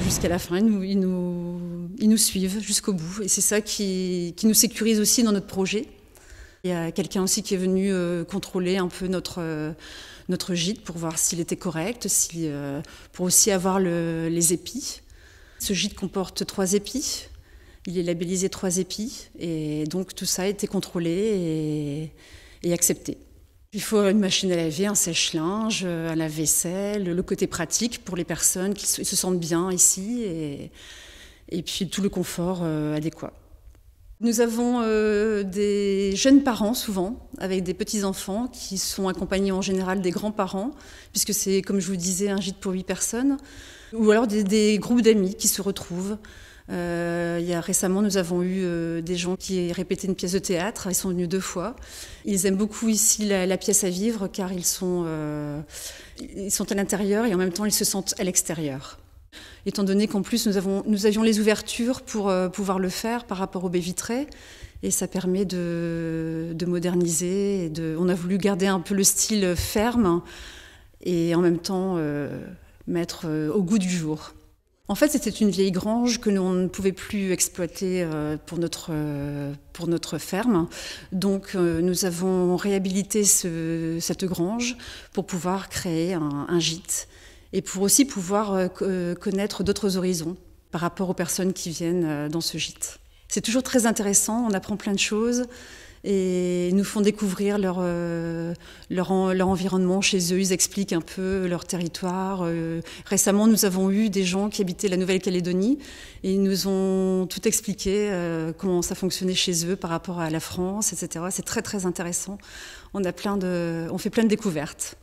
jusqu'à la fin, ils nous suivent jusqu'au bout. Et c'est ça qui nous sécurise aussi dans notre projet. Il y a quelqu'un aussi qui est venu contrôler un peu notre gîte pour voir s'il était correct, pour aussi avoir les épis. Ce gîte comporte 3 épis. Il est labellisé 3 épis. Et donc tout ça a été contrôlé et accepté. Il faut une machine à laver, un sèche-linge, un lave-vaisselle, le côté pratique pour les personnes qui se sentent bien ici et puis tout le confort adéquat. Nous avons des jeunes parents souvent, avec des petits-enfants qui sont accompagnés en général des grands-parents, puisque c'est, comme je vous disais, un gîte pour 8 personnes, ou alors des groupes d'amis qui se retrouvent. Récemment, nous avons eu des gens qui répétaient une pièce de théâtre. Ils sont venus 2 fois. Ils aiment beaucoup ici la pièce à vivre car ils sont à l'intérieur et en même temps ils se sentent à l'extérieur. Étant donné qu'en plus nous avions les ouvertures pour pouvoir le faire par rapport aux baies vitrées et ça permet de moderniser. On a voulu garder un peu le style ferme et en même temps mettre au goût du jour. En fait, c'était une vieille grange que l'on ne pouvait plus exploiter pour notre ferme. Donc, nous avons réhabilité cette grange pour pouvoir créer un gîte et pour aussi pouvoir connaître d'autres horizons par rapport aux personnes qui viennent dans ce gîte. C'est toujours très intéressant, on apprend plein de choses et ils nous font découvrir leur environnement chez eux. Ils expliquent un peu leur territoire. Récemment, nous avons eu des gens qui habitaient la Nouvelle-Calédonie et ils nous ont tout expliqué comment ça fonctionnait chez eux par rapport à la France, etc. C'est très très intéressant. On fait plein de découvertes.